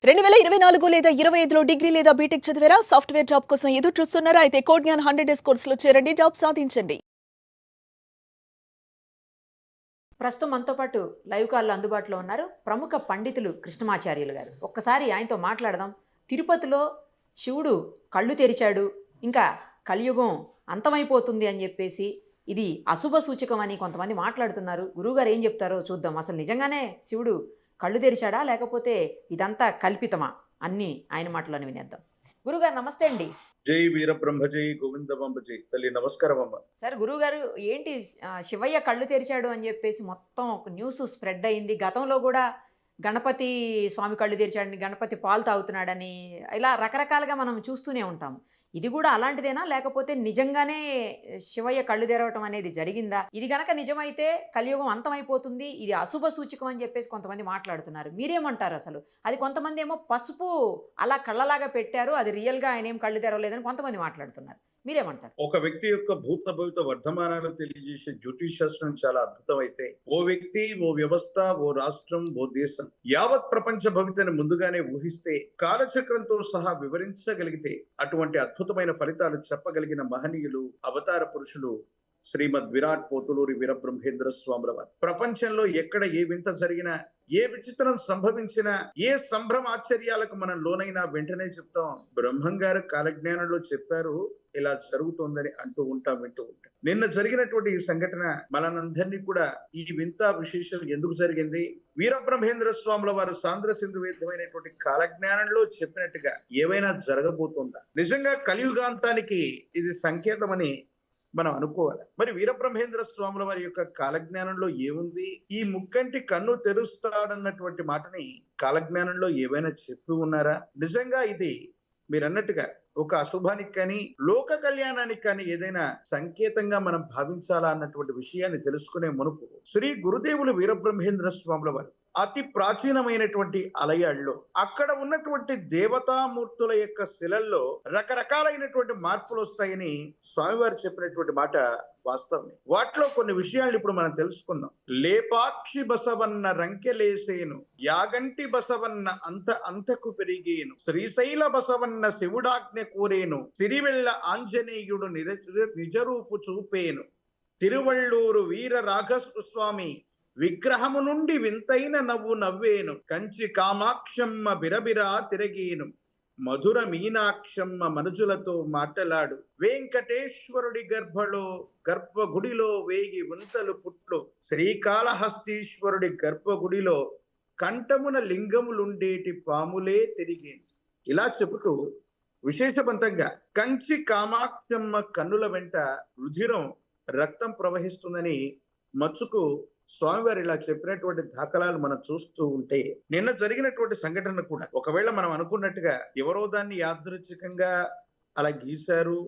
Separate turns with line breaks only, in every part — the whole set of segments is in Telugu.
2024 లేదా 25లో డిగ్రీ లేదా బీటెక్ చదివారా? సాఫ్ట్‌వేర్ జాబ్ కోసం ఎదురు చూస్తున్నారా? అయితే కోడ్ జ్ఞాన్ 100 డేస్ కోర్సులో చేరండి, జాబ్ సాధించండి.
ప్రస్తుతం మనతో పాటు లైవ్ కాల్‌లో అందుబాటులో ఉన్నారు. ప్రముఖ పండితులు కృష్ణమాచార్యులు గారు. ఒక్కసారి ఆయనతో మాట్లాడదాం. తిరుపతిలో శివుడు కళ్ళు తెరిచాడు. ఇంకా కలియుగం అంతమైపోతుంది అని జెప్పేసి ఇది అశుభ సూచకం అని కొంతమంది మాట్లాడుతున్నారు. గురువుగారు ఏం చెప్తారో చూద్దాం. అసలు నిజంగానే శివుడు కళ్ళు తెరిచాడా? లేకపోతే ఇదంతా కల్పితమా? అన్నీ ఆయన మాటల్లోనే వినేద్దాం. గురుగారు నమస్తే అండి.
జై వీరబ్రహ్మ జై గోవిందమాంబ జై తల్లి నమస్కారం అమ్మ.
సార్ గురువుగారు ఏంటి శివయ్య కళ్ళు తెరిచాడు అని చెప్పేసి మొత్తం ఒక న్యూస్ స్ప్రెడ్ అయింది. గతంలో కూడా గణపతి స్వామి కళ్ళు తెరిచాడని, గణపతి పాలు తాగుతున్నాడని ఇలా రకరకాలుగా మనం చూస్తూనే ఉంటాము. ఇది కూడా అలాంటిదేనా? లేకపోతే నిజంగానే శివయ్య కళ్ళు తెరవటం అనేది జరిగిందా? ఇది గనక నిజమైతే కలియుగం అంతమైపోతుంది. ఇది అశుభ సూచకం అని చెప్పేసి కొంతమంది మాట్లాడుతున్నారు. మీరేమంటారు అసలు? అది కొంతమంది ఏమో పసుపు అలా కళ్ళలాగా పెట్టారు. అది రియల్‌గా ఆయనేం కళ్ళు తెరవలేదని కొంతమంది మాట్లాడుతున్నారు. మీరేమంటారు?
ఒక వ్యక్తి యొక్క భూత భవిత వర్ధమానాలు తెలియజేసే జ్యోతిష్ శాస్త్రం చాలా అద్భుతమైతే, ఓ వ్యక్తి, ఓ వ్యవస్థ, ఓ రాష్ట్రం, ఓ దేశం యావత్ ప్రపంచ భవితను ముందుగానే ఊహిస్తే, కాలచక్రంతో సహా వివరించగలిగితే అటువంటి అద్భుతమైన ఫలితాలు చెప్పగలిగిన మహనీయులు, అవతార పురుషులు శ్రీమద్ విరాట్ పోతులూరి వీరబ్రహ్మేంద్ర స్వాముల వారు. ప్రపంచంలో ఎక్కడ ఏ వింత జరిగినా, ఏ విచిత్రం సంభవించినా, ఏ సంభ్రమ ఆశ్చర్యాలకు మనం లోనైనా వెంటనే చెప్తాం, బ్రహ్మం గారు కాలజ్ఞానంలో చెప్పారు, ఇలా జరుగుతోందని అంటూ ఉంటాం, వింటూ ఉంటాం. నిన్న జరిగినటువంటి ఈ సంఘటన మనందరినీ కూడా ఈ వింత విశేషం ఎందుకు జరిగింది, వీరబ్రహ్మేంద్ర స్వాముల వారు సాంద్ర సింధు వేద్యమైనటువంటి కాలజ్ఞానంలో చెప్పినట్టుగా ఏవైనా జరగబోతుందా, నిజంగా కలియుగాంతానికి ఇది సంకేతమని మనం అనుకోవాలి. మరి వీరబ్రహ్మేంద్ర స్వాముల వారి యొక్క కాలజ్ఞానంలో ఏముంది? ఈ ముక్కంటి కన్ను తెరుస్తాడన్నటువంటి మాటని కాలజ్ఞానంలో ఏవైనా చెప్పి ఉన్నారా? నిజంగా ఇది మీరన్నట్టుగా ఒక అశుభానికి కానీ, లోక కళ్యాణానికి కానీ ఏదైనా సంకేతంగా మనం భావించాలా అన్నటువంటి విషయాన్ని తెలుసుకునే మునుపు, శ్రీ గురుదేవులు వీరబ్రహ్మేంద్ర స్వాముల వారు అతి ప్రాచీనమైనటువంటి ఆలయాల్లో అక్కడ ఉన్నటువంటి దేవతామూర్తుల యొక్క శిలల్లో రకరకాలైనటువంటి మార్పులు వస్తాయని స్వామివారు చెప్పినటువంటి మాట వాస్తవమే. వాటిలో కొన్ని విషయాలు ఇప్పుడు మనం తెలుసుకుందాం. లేపాక్షి బసవన్న రంకెలేసేను, యాగంటి బసవన్న అంతకు పెరిగేను, శ్రీశైల బసవన్న శివుడాజ్ఞ కోరేను, సిరివెళ్ళ ఆంజనేయుడు నిజరూపు చూపేను, తిరువళ్ళూరు వీర రాఘస్వామి విగ్రహము నుండి వింతైన నవ్వు నవ్వేను, కంచి కామాక్షమ్మ బిరబిరా తిరగేను, మధుర మీనాక్షమ్మ మనుజులతో మాటలాడు, వెంకటేశ్వరుడి గర్భగుడిలో వేయి వింతలు పుట్లు, శ్రీకాళహస్తీశ్వరుడి గర్భగుడిలో కంఠమున లింగములుండేటి పాములే తిరిగేను. ఇలా చెబుతూ విశేషవంతంగా కంచి కామాక్షమ్మ కన్నుల వెంట రుధిరం, రక్తం ప్రవహిస్తుందని మచ్చుకు స్వామివారు ఇలా చెప్పినటువంటి దాఖలాలు మనం చూస్తూ ఉంటే, నిన్న జరిగినటువంటి సంఘటన కూడా ఒకవేళ మనం అనుకున్నట్టుగా ఎవరో దాన్ని యాదృచ్ఛికంగా అలా గీశారు,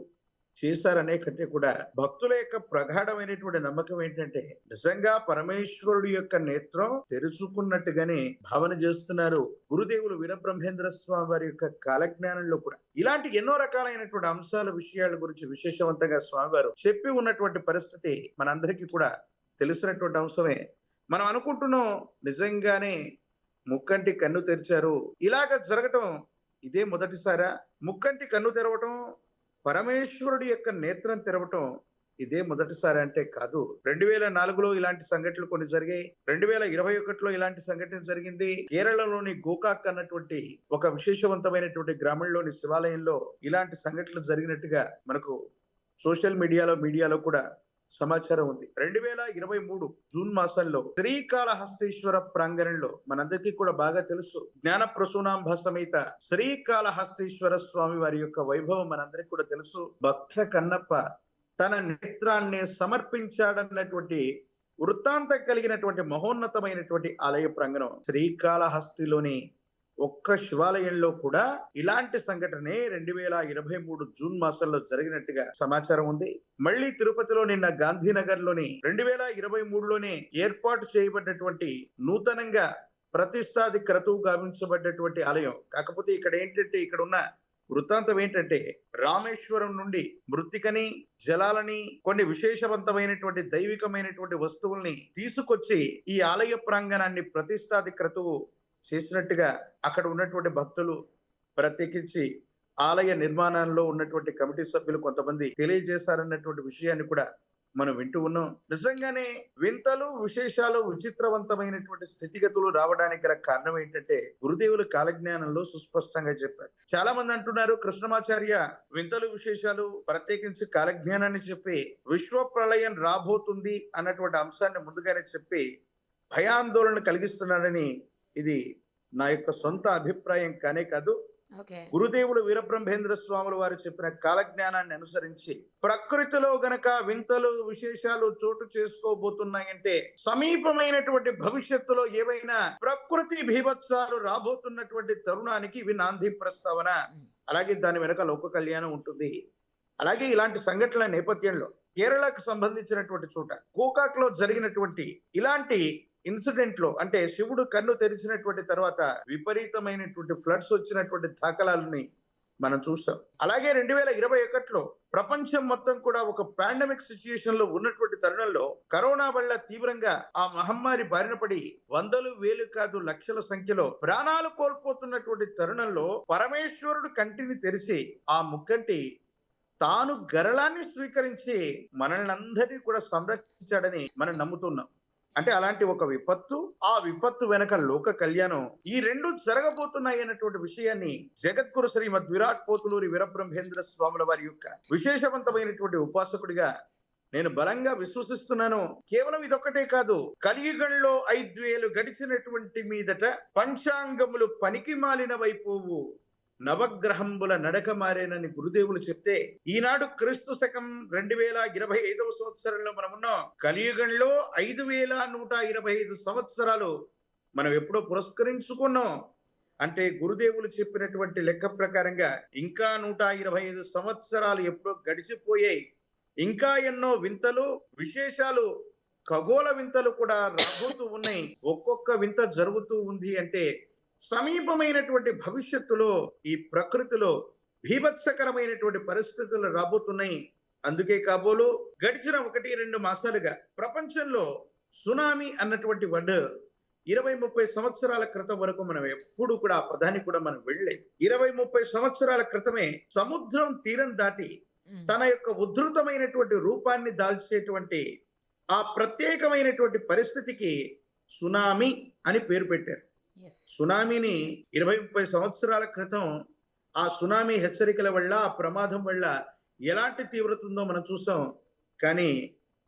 చేశారనే కంటే కూడా భక్తుల యొక్క ప్రగాఢమైనటువంటి నమ్మకం ఏంటంటే, నిజంగా పరమేశ్వరుడు యొక్క నేత్రం తెరుచుకున్నట్టుగానే భావన చేస్తున్నారు గురుదేవులు వీరబ్రహ్మేంద్ర స్వామి వారి యొక్క కాలజ్ఞానంలో కూడా. ఇలాంటి ఎన్నో రకాలైనటువంటి అంశాల విషయాల గురించి విశేషవంతంగా స్వామివారు చెప్పి ఉన్నటువంటి పరిస్థితి మనందరికీ కూడా తెలిసినటువంటి అంశమే. మనం అనుకుంటున్నాం నిజంగానే ముక్కంటి కన్ను తెరిచారు, ఇలాగ జరగటం ఇదే మొదటిసారా? ముక్కంటి కన్ను తెరవటం, పరమేశ్వరుడి యొక్క నేత్రం తెరవటం ఇదే మొదటిసారి అంటే కాదు. 2004లో ఇలాంటి సంఘటనలు కొన్ని జరిగాయి. 2021లో ఇలాంటి సంఘటన జరిగింది. కేరళలోని గోకాక్ అన్నటువంటి ఒక విశేషవంతమైనటువంటి గ్రామంలోని శివాలయంలో ఇలాంటి సంఘటనలు జరిగినట్టుగా మనకు సోషల్ మీడియాలో కూడా సమాచారం ఉంది. 2023 జూన్ మాసంలో శ్రీకాళహస్తీశ్వర ప్రాంగణంలో మనందరికీ కూడా బాగా తెలుసు, జ్ఞాన ప్రసూనాంబ సమేత శ్రీకాళహస్తీశ్వర స్వామి వారి యొక్క వైభవం మనందరికీ కూడా తెలుసు. భక్త కన్నప్ప తన నేత్రాన్ని సమర్పించాడన్నటువంటి వృత్తాంతం కలిగినటువంటి మహోన్నతమైనటువంటి ఆలయ ప్రాంగణం శ్రీకాళహస్తిలోని ఒక్క శివాలయంలో కూడా ఇలాంటి సంఘటనే 2023 జూన్ మాసంలో జరిగినట్టుగా సమాచారం ఉంది. మళ్ళీ తిరుపతిలో నిన్న గాంధీనగర్ లోని 2023లోనే ఏర్పాటు చేయబడినటువంటి నూతనంగా ప్రతిష్టాది క్రతువు గావించబడ్డటువంటి ఆలయం. కాకపోతే ఇక్కడ ఏంటంటే, ఇక్కడ ఉన్న వృత్తాంతం ఏంటంటే, రామేశ్వరం నుండి మృత్తికని, జలాలని, కొన్ని విశేషవంతమైనటువంటి దైవికమైనటువంటి వస్తువుల్ని తీసుకొచ్చి ఈ ఆలయ ప్రాంగణాన్ని ప్రతిష్టాది క్రతువు చేసినట్టుగా అక్కడ ఉన్నటువంటి భక్తులు, ప్రత్యేకించి ఆలయ నిర్మాణంలో ఉన్నటువంటి కమిటీ సభ్యులు కొంతమంది తెలియజేశారన్నటువంటి విషయాన్ని కూడా మనం వింటూ ఉన్నాం. నిజంగానే వింతలు, విశేషాలు, విచిత్రవంతమైనటువంటి స్థితిగతులు రావడానికి గల కారణం ఏంటంటే గురుదేవుల కాలజ్ఞానంలో సుస్పష్టంగా చెప్పారు. చాలా మంది అంటున్నారు కృష్ణమాచార్య వింతలు, విశేషాలు, ప్రత్యేకించి కాలజ్ఞానాన్ని చెప్పి విశ్వ ప్రళయం రాబోతుంది అన్నటువంటి అంశాన్ని ముందుగానే చెప్పి భయాందోళన కలిగిస్తున్నారని. ఇది నా యొక్క సొంత అభిప్రాయం కానే కాదు.
ఓకే.
గురుదేవులు వీరబ్రహ్మేంద్ర స్వాముల వారు చెప్పిన కాలజ్ఞానాన్ని అనుసరించి ప్రకృతిలో గనక వింతలు, విశేషాలు చోటు చేసుకోబోతున్నాయంటే సమీపమైనటువంటి భవిష్యత్తులో ఏవైనా ప్రకృతి భీభత్సాలు రాబోతున్నటువంటి తరుణానికి ఇవి నాంది ప్రస్తావన. అలాగే దాని వెనక లోక కళ్యాణం ఉంటుంది. అలాగే ఇలాంటి సంఘటనల నేపథ్యంలో కేరళకు సంబంధించినటువంటి చోట గోకాక్ లో జరిగినటువంటి ఇలాంటి ఇన్సిడెంట్ లో, అంటే శివుడు కన్ను తెరిచినటువంటి తర్వాత విపరీతమైనటువంటి ఫ్లడ్స్ వచ్చినటువంటి దాఖలాలని మనం చూస్తాం. అలాగే 2021లో ప్రపంచం మొత్తం కూడా ఒక పాండమిక్ సిచ్యుయేషన్ లో ఉన్నటువంటి తరుణంలో కరోనా వల్ల తీవ్రంగా ఆ మహమ్మారి బారిన పడి వందలు, వేలు కాదు లక్షల సంఖ్యలో ప్రాణాలు కోల్పోతున్నటువంటి తరుణంలో పరమేశ్వరుడు కంటిని తెరిచి ఆ ముక్కంటి తాను గరళాన్ని స్వీకరించి మనల్ని అందరినీ కూడా సంరక్షించాడని మనం నమ్ముతున్నాం. అంటే అలాంటి ఒక విపత్తు, ఆ విపత్తు వెనక లోక కళ్యాణం, ఈ రెండు జరగబోతున్నాయి అన్నటువంటి విషయాన్ని జగద్గురు శ్రీమద్ విరాట్ పోతులూరి వీరబ్రహ్మేంద్ర స్వాముల వారి యొక్క విశేషవంతమైనటువంటి ఉపాసకుడిగా నేను బలంగా విశ్వసిస్తున్నాను. కేవలం ఇదొక్కటే కాదు, కలియుగంలో 5000 గడిచినటువంటి మీదట పంచాంగములు పనికి మాలినవైపోవు, నవగ్రహంబుల నడక మారేనని గురుదేవులు చెప్తే ఈనాడు క్రీస్తు శకం 2025వ సంవత్సరంలో మనం ఉన్నాం. కలియుగంలో 5125 సంవత్సరాలు మనం ఎప్పుడో పురస్కరించుకున్నాం. అంటే గురుదేవులు చెప్పినటువంటి లెక్క ప్రకారంగా ఇంకా 125 సంవత్సరాలు ఎప్పుడో గడిచిపోయాయి. ఇంకా ఎన్నో వింతలు, విశేషాలు, ఖగోళ వింతలు కూడా రాబోతూ ఉన్నాయి. ఒక్కొక్క వింత జరుగుతూ ఉంది అంటే సమీపమైనటువంటి భవిష్యత్తులో ఈ ప్రకృతిలో భీభత్సకరమైనటువంటి పరిస్థితులు రాబోతున్నాయి. అందుకే కాబోలు గడిచిన 1-2 మాసాలుగా ప్రపంచంలో సునామీ అన్నటువంటి వర్డ్ 20-30 సంవత్సరాల క్రితం వరకు మనం ఎప్పుడు కూడా ఆ పదాన్ని కూడా మనం వెళ్ళలేదు. 20-30 సంవత్సరాల క్రితమే సముద్రం తీరం దాటి తన యొక్క ఉద్ధృతమైనటువంటి రూపాన్ని దాల్చేటువంటి ఆ ప్రత్యేకమైనటువంటి పరిస్థితికి సునామీ అని పేరు పెట్టారు. సునామీని 20-30 సంవత్సరాల క్రితం ఆ సునామీ హెచ్చరికల వల్ల, ఆ ప్రమాదం వల్ల ఎలాంటి తీవ్రత ఉందో మనం చూసాం. కానీ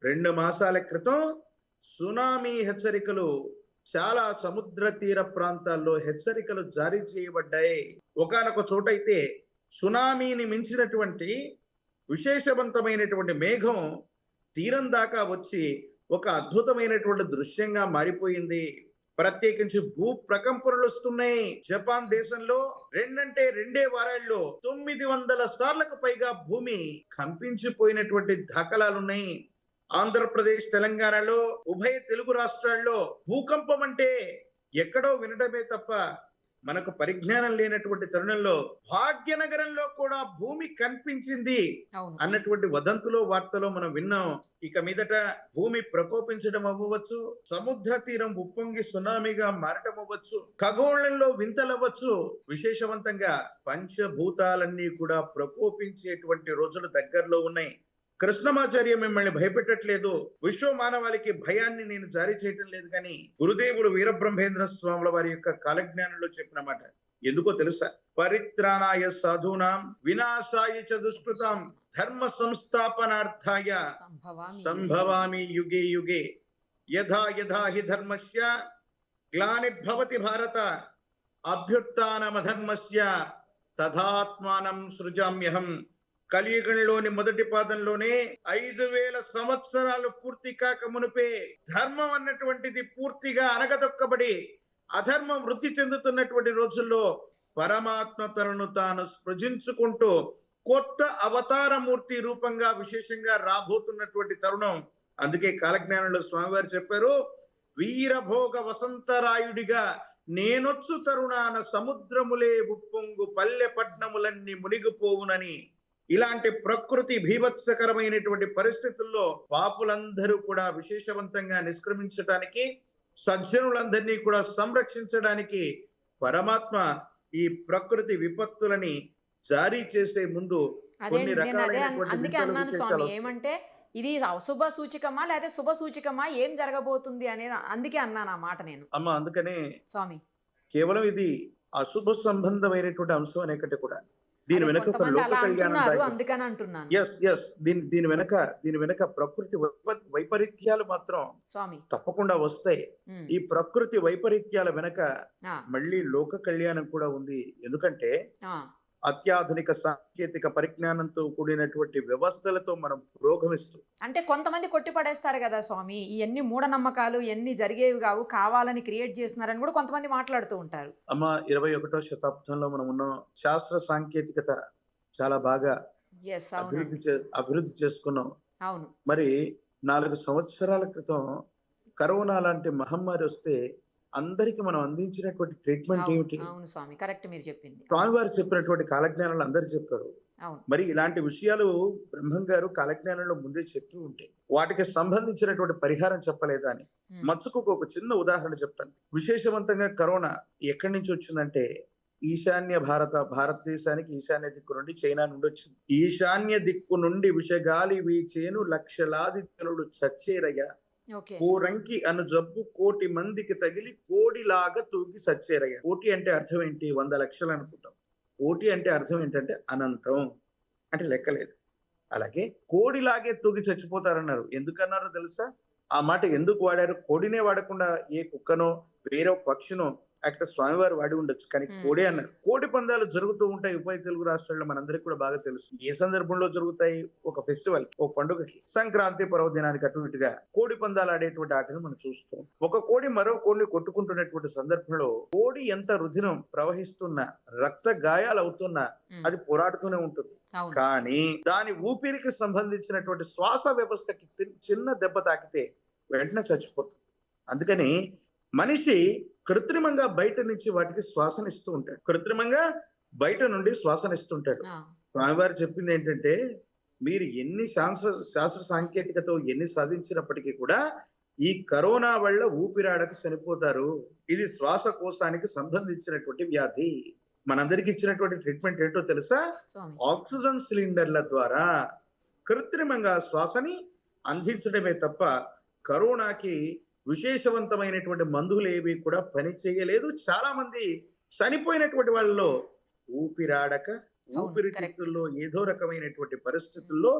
2 మాసాల క్రితం సునామీ హెచ్చరికలు చాలా సముద్ర తీర ప్రాంతాల్లో హెచ్చరికలు జారీ చేయబడ్డాయి. ఒకానొక చోటైతే సునామీని మించినటువంటి విశేషవంతమైనటువంటి మేఘం తీరం దాకా వచ్చి ఒక అద్భుతమైనటువంటి దృశ్యంగా మారిపోయింది. ప్రత్యేకించి భూ ప్రకంపనలు వస్తున్నాయి. జపాన్ దేశంలో 2 వారాల్లో 900 సార్లకు పైగా భూమి కంపించిపోయినటువంటి దాఖలాలున్నాయి. ఆంధ్రప్రదేశ్, తెలంగాణలో, ఉభయ తెలుగు రాష్ట్రాల్లో భూకంపం అంటే ఎక్కడో వినడమే తప్ప మనకు పరిజ్ఞానం లేనటువంటి తరుణంలో భాగ్యనగరంలో కూడా భూమి కనిపించింది అన్నటువంటి వదంతులో, వార్తలో మనం విన్నాం. ఇక మీదట భూమి ప్రకోపించడం అవ్వచ్చు, సముద్ర తీరం ఉప్పొంగి సునామీగా మారటం అవ్వచ్చు, ఖగోళంలో వింతలవ్వచ్చు. విశేషవంతంగా పంచభూతాలన్నీ కూడా ప్రకోపించేటువంటి రోజులు దగ్గరలో ఉన్నాయి. కృష్ణమాచార్య మిమ్మల్ని భయపెట్టట్లేదు, విశ్వ మానవాళికి భయాన్ని నేను జారీ చేయటం లేదు. కానీ గురుదేవులు వీరబ్రహ్మేంద్ర స్వాముల వారి యొక్క కాలజ్ఞానంలో చెప్పిన మాట ఎందుకో తెలుసా? పరిత్రాణాయ సాధూనాం వినాశాయ చ దుష్కృతాం ధర్మ సంస్థాపనార్థాయ సంభవామి యుగే యుగే యథా యథా హి ధర్మస్య గ్లానిర్భవతి భారత అభ్యుత్థానమధర్మస్య తథాత్మానం సృజామ్యహం. కలియుగంలోని మొదటి పాదంలోనే 5000 సంవత్సరాలు పూర్తి కాక మునిపే ధర్మం అన్నటువంటిది పూర్తిగా అనగదొక్కబడి అధర్మం వృద్ధి చెందుతున్నటువంటి రోజుల్లో పరమాత్మ తనను తాను సృజించుకుంటూ కొత్త అవతారమూర్తి రూపంగా విశేషంగా రాబోతున్నటువంటి తరుణం. అందుకే కాలజ్ఞానంలో స్వామివారు చెప్పారు, వీరభోగ వసంతరాయుడిగా నేనొచ్చు తరుణాన సముద్రములే ఉప్పొంగు పల్లె పట్నములన్నీ మునిగిపోవునని. ఇలాంటి ప్రకృతి భీభత్సకరమైనటువంటి పరిస్థితుల్లో పాపులందరూ కూడా విశేషవంతంగా నిష్క్రమించడానికి, సజ్జనులందరినీ కూడా సంరక్షించడానికి పరమాత్మ ఈ ప్రకృతి విపత్తులని జారీ చేసే ముందు
అదే
కొన్ని
నేను అదే
రకాలైనటువంటి
అందుకే
వింతలు
అన్నాను
విశేషాలు
స్వామి,
వస్తాయి.
ఏమంటే ఇది అశుభ సూచికమా లేదా శుభ సూచికమా, ఏం జరగబోతుంది అనేది అందుకే అన్నాను ఆ మాట నేను
అమ్మ అందుకనే
స్వామి.
కేవలం ఇది అశుభ సంబంధమైనటువంటి అంశం అనేకటి కూడా దీని
అదే
వెనక ఒక
కొంతమంది
లోక
అలా
కళ్యాణం
అంటున్నారు,
దాగి
అందుకని అంటున్నాను
ఎస్ ఎస్ దీని వెనక ప్రకృతి వైపరీత్యాలు మాత్రం
స్వామి.
తప్పకుండా వస్తాయి.
ఉమ్,
ఈ ప్రకృతి వైపరీత్యాల వెనక
ఆ,
మళ్ళీ లోక కళ్యాణం కూడా ఉంది. ఎందుకంటే
ఆ,
అత్యాధునిక సాంకేతిక పరిజ్ఞానంతో కూడినటువంటి వ్యవస్థలతో మనం పురోగమిస్తూ
అంటే కొంతమంది కొట్టి పడేస్తారు కదా స్వామి, ఇవన్నీ మూఢనమ్మకాలు, ఇవన్నీ జరిగేవి కావు, కావాలని క్రియేట్ చేస్తున్నారని కూడా కొంతమంది మాట్లాడుతూ ఉంటారు.
అమ్మ 21వ శతాబ్దంలో మనం ఉన్నాం. శాస్త్ర సాంకేతికత చాలా బాగా
ఎస్, అవును,
అభివృద్ధి చేసుకున్నాం.
అవును,
మరి 4 సంవత్సరాల క్రితం కరోనా లాంటి మహమ్మారి వస్తే అందరికి మనం అందించినటువంటి ట్రీట్మెంట్
అవును,
ఏమిటి?
అవును స్వామి, కరెక్ట్ మీరు చెప్పింది.
స్వామివారు చెప్పినటువంటి కాలజ్ఞానాలు అందరూ చెప్పారు.
అవును,
మరి ఇలాంటి విషయాలు బ్రహ్మం గారు కాలజ్ఞానంలో ముందే చెప్పి ఉంటే వాటికి సంబంధించినటువంటి పరిహారం చెప్పలేదా అని
ఉమ్,
మచ్చుకు ఒక చిన్న ఉదాహరణ చెప్తాను. విశేషవంతంగా కరోనా ఎక్కడి నుంచి వచ్చిందంటే ఈశాన్య భారతదేశానికి ఈశాన్య దిక్కు నుండి చైనా నుండి వచ్చింది. ఈశాన్య దిక్కు నుండి విషగాలి వీచేను లక్షలాది జనులు చచ్చేరయ్య.
ఓకే,
కోరంకి అను జబ్బు 1,00,00,000 మందికి తగిలి కోడిలాగా తూగి సచ్చేరయ్య. కోటి అంటే అర్థం ఏంటి? 100 లక్షలు అనుకుంటాం. కోటి అంటే అర్థం ఏంటంటే అనంతం, అంటే లెక్కలేదు. అలాగే కోడిలాగే తూగి చచ్చిపోతారన్నారు. ఎందుకన్నారో తెలుసా? ఆ మాట ఎందుకు వాడారు? కోడినే వాడకుండా ఏ కుక్కనో వేరే పక్షినో అక్కడ స్వామివారు వాడి ఉండొచ్చు, కానీ కోడి అన్నారు. కోడి పందాలు జరుగుతూ ఉంటాయి ఉభయ తెలుగు రాష్ట్రాల్లో, మనందరికీ కూడా బాగా తెలుసు. ఏ సందర్భంలో జరుగుతాయి? ఒక ఫెస్టివల్, ఒక పండుగకి, సంక్రాంతి పర్వదినానికి అటు ఇటుగా కోడి పందాలు ఆడేటువంటి ఆటను మనం చూస్తాం. ఒక కోడి మరో కోడిని కొట్టుకుంటున్నటువంటి సందర్భంలో కోడి ఎంత రుధిరం ప్రవహిస్తున్నా, రక్త గాయాలు అవుతున్నా అది పోరాడుతూనే ఉంటుంది.
అవును,
కానీ దాని ఊపిరికి సంబంధించినటువంటి శ్వాస వ్యవస్థకి చిన్న దెబ్బ తాకితే వెంటనే చచ్చిపోతుంది. అందుకని మనిషి కృత్రిమంగా బయట నుంచి వాటికి శ్వాసనిస్తూ ఉంటాడు. కృత్రిమంగా బయట నుండి శ్వాసనిస్తుంటాడు.
ఆ,
స్వామివారు చెప్పింది ఏంటంటే, మీరు ఎన్ని శాస్త్ర సాంకేతికతో ఎన్ని సాధించినప్పటికీ కూడా ఈ కరోనా వల్ల ఊపిరాడక చనిపోతారు. ఇది శ్వాసకోశానికి సంబంధించినటువంటి వ్యాధి. మనందరికి ఇచ్చినటువంటి ట్రీట్మెంట్ ఏంటో తెలుసా?
స్వామి.
ఆక్సిజన్ సిలిండర్ల ద్వారా కృత్రిమంగా శ్వాసని అందించడమే తప్ప కరోనాకి విశేషవంతమైనటువంటి మందులు ఏవి కూడా పని చేయలేదు. చాలా మంది చనిపోయినటువంటి వాళ్ళలో ఊపిరాడక, ఊపిరితిత్తుల్లో ఏదో రకమైనటువంటి పరిస్థితుల్లో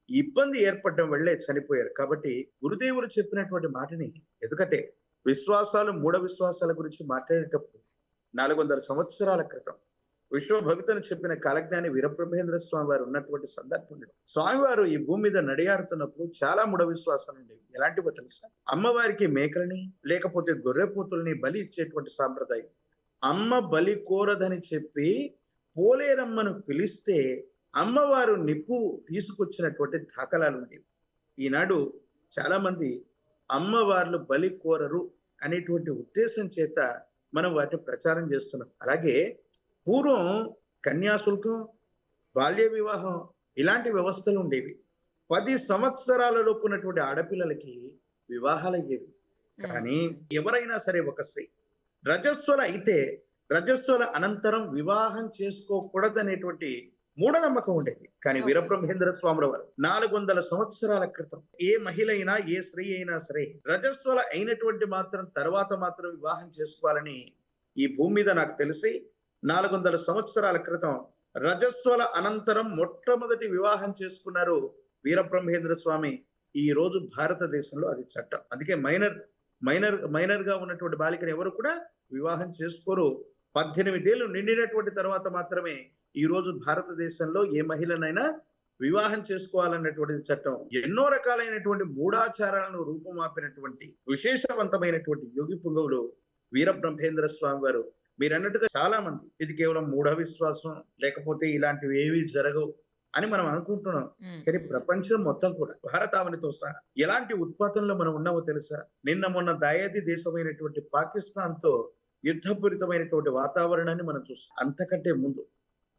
ఇబ్బంది ఏర్పడడం వల్లే చనిపోయారు. కాబట్టి గురుదేవులు చెప్పినటువంటి మాటని, ఎందుకంటే విశ్వాసాలు, మూఢ విశ్వాసాల గురించి మాట్లాడేటప్పుడు 400 సంవత్సరాల క్రితం విశ్వభవితను చెప్పిన కాలజ్ఞాని వీరబ్రహ్మేంద్ర స్వామి వారు ఉన్నటువంటి సందర్భంలో స్వామివారు ఈ భూమి మీద నడియాడుతున్నప్పుడు చాలా మూఢ విశ్వాసాలు ఉండేవి. ఎలాంటివో తెలుసా? అమ్మవారికి మేకల్ని లేకపోతే గొర్రెపోతుల్ని బలి ఇచ్చేటువంటి సాంప్రదాయం. అమ్మ బలి కోరదని చెప్పి పోలేరమ్మను పిలిస్తే అమ్మవారు నిప్పు తీసుకొచ్చినటువంటి దాఖలాలు ఉండేవి. ఈనాడు చాలా మంది అమ్మవార్లు బలి కోరరు అనేటువంటి ఉద్దేశం చేత మనం వాటిని ప్రచారం చేస్తున్నాం. అలాగే పూర్వం కన్యాశుల్కం, బాల్య వివాహం ఇలాంటి వ్యవస్థలు ఉండేవి. 10 సంవత్సరాల లోపు ఉన్నటువంటి ఆడపిల్లలకి వివాహాలు అయ్యేవి. కానీ ఎవరైనా సరే ఒక స్త్రీ రజస్వల అయితే రజస్వల అనంతరం వివాహం చేసుకోకూడదనేటువంటి మూఢనమ్మకం ఉండేది. కానీ వీరబ్రహ్మేంద్ర స్వాముల వారు 400 సంవత్సరాల క్రితం ఏ మహిళ అయినా, ఏ స్త్రీ అయినా సరే రజస్వల అయినటువంటి తర్వాత మాత్రం వివాహం చేసుకోవాలని ఈ భూమి మీద నాకు తెలిసి 400 సంవత్సరాల క్రితం రజస్వల అనంతరం మొట్టమొదటి వివాహం చేసుకున్నారు వీరబ్రహ్మేంద్ర స్వామి. ఈ రోజు భారతదేశంలో అది చట్టం. అందుకే మైనర్ గా ఉన్నటువంటి బాలికను ఎవరు కూడా వివాహం చేసుకోరు. 18 ఏళ్ళు నిండినటువంటి తర్వాత మాత్రమే ఈ రోజు భారతదేశంలో ఏ మహిళనైనా వివాహం చేసుకోవాలన్నటువంటి చట్టం. ఎన్నో రకాలైనటువంటి మూఢాచారాలను రూపుమాపినటువంటి విశేషవంతమైనటువంటి యోగి పుంగవులు వీరబ్రహ్మేంద్ర స్వామి వారు. మీరు అన్నట్టుగా చాలా మంది ఇది కేవలం మూఢ విశ్వాసం, లేకపోతే ఇలాంటివి ఏవి జరగవు అని మనం అనుకుంటున్నాం. కానీ ప్రపంచం మొత్తం కూడా భారతావనితో సహా ఎలాంటి ఉత్పాతంలో మనం ఉన్నామో తెలుసా? నిన్న మొన్న దాయాది దేశమైనటువంటి పాకిస్తాన్ తో యుద్ధపూరితమైనటువంటి వాతావరణాన్ని మనం చూస్తాం. అంతకంటే ముందు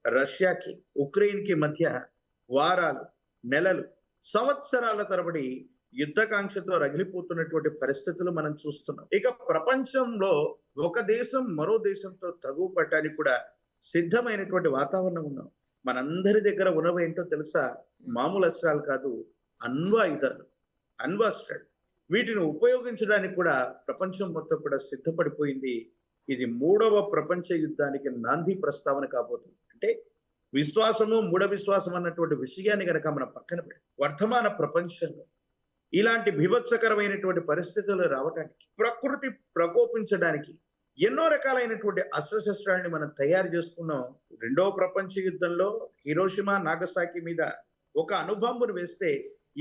రష్యాకి ఉక్రెయిన్ కి మధ్య వారాలు, నెలలు, సంవత్సరాల తరబడి యుద్ధకాంక్షతో రగిలిపోతున్నటువంటి పరిస్థితులు మనం చూస్తున్నాం. ఇక ప్రపంచంలో ఒక దేశం మరో దేశంతో తగువ పట్టడానికి కూడా సిద్ధమైనటువంటి వాతావరణం ఉన్నాం. మనందరి దగ్గర ఉన్నవి ఏంటో తెలుసా? మామూలు అస్త్రాలు కాదు, అణ్వాయుధాలు, అణ్వాస్త్రాలు. వీటిని ఉపయోగించడానికి కూడా ప్రపంచం మొత్తం కూడా సిద్ధపడిపోయింది. ఇది 3వ ప్రపంచ యుద్ధానికి నాంది ప్రస్తావన కాబోతుంది. అంటే విశ్వాసము, మూఢ విశ్వాసం అన్నటువంటి విషయాన్ని గనక మనం పక్కన పెట్టి వర్తమాన ప్రపంచంలో ఇలాంటి బీభత్సకరమైనటువంటి పరిస్థితులు రావడానికి, ప్రకృతి ప్రకోపించడానికి ఎన్నో రకాలైనటువంటి అస్త్రశస్త్రాలని మనం తయారు చేసుకున్నాం. 2వ ప్రపంచ యుద్ధంలో హిరోషిమా, నాగసాకి మీద ఒక అణుబాంబును వేస్తే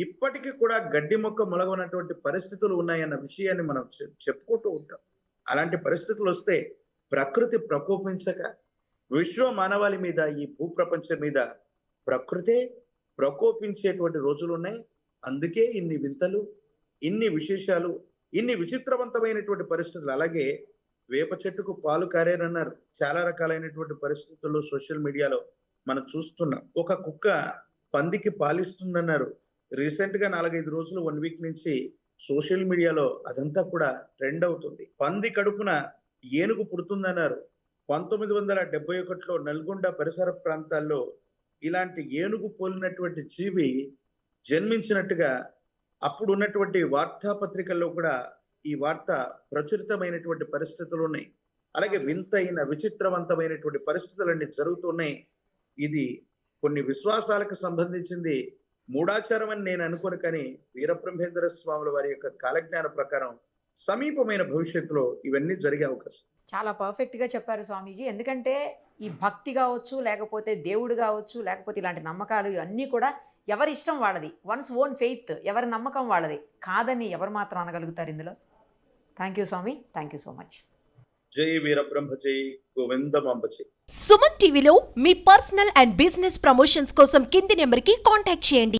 ఇప్పటికీ కూడా గడ్డి మొక్క మొలగనటువంటి పరిస్థితులు ఉన్నాయన్న విషయాన్ని మనం చెప్పుకుంటూ ఉంటాం. అలాంటి పరిస్థితులు వస్తే ప్రకృతి ప్రకోపించక విశ్వ మానవాళి మీద, ఈ భూప్రపంచం మీద ప్రకృతే ప్రకోపించేటువంటి రోజులు ఉన్నాయి. అందుకే ఇన్ని వింతలు, ఇన్ని విశేషాలు, ఇన్ని విచిత్రవంతమైనటువంటి పరిస్థితులు. అలాగే వేప చెట్టుకు పాలు కారేనన్నారు. చాలా రకాలైనటువంటి పరిస్థితుల్లో సోషల్ మీడియాలో మనం చూస్తున్నాం. ఒక కుక్క పందికి పాలిస్తుందన్నారు. రీసెంట్ గా 4-5 రోజులు, 1 వీక్ నుంచి సోషల్ మీడియాలో అదంతా కూడా ట్రెండ్ అవుతుంది. పంది కడుపున ఏనుగు పుడుతుందన్నారు. 1971లో నల్గొండ పరిసర ప్రాంతాల్లో ఇలాంటి ఏనుగు పోలినటువంటి జీవి జన్మించినట్టుగా అప్పుడు ఉన్నటువంటి వార్తాపత్రికల్లో కూడా ఈ వార్త ప్రచురితమైనటువంటి పరిస్థితులు ఉన్నాయి. అలాగే వింతైన విచిత్రవంతమైనటువంటి పరిస్థితులన్నీ జరుగుతున్నాయి. ఇది కొన్ని విశ్వాసాలకు సంబంధించింది, మూఢాచారం అని నేను అనుకోను. కానీ వీరబ్రహ్మేంద్ర స్వాముల వారి యొక్క కాలజ్ఞాన ప్రకారం సమీపమైన భవిష్యత్తులో ఇవన్నీ జరిగే అవకాశం.
చాలా పర్ఫెక్ట్గా చెప్పారు స్వామీజీ. ఎందుకంటే ఈ భక్తి కావచ్చు, లేకపోతే దేవుడు కావచ్చు, లేకపోతే ఇలాంటి నమ్మకాలు ఇవన్నీ కూడా ఎవరి ఇష్టం వాళ్ళది, వన్స్ ఓన్ ఫెయిత్, ఎవరి నమ్మకం వాళ్ళది కాదని ఎవరు మాత్రం అనగలుగుతారు ఇందులో. థ్యాంక్ యూ స్వామి, థ్యాంక్ యూ సో మచ్.
జై వీరబ్రహ్మ, జై గోవిందమాంబ జై.
సుమన్ టీవీలో మీ పర్సనల్ అండ్ బిజినెస్ ప్రమోషన్స్ కోసం కింది నెంబర్కి కాంటాక్ట్ చేయండి.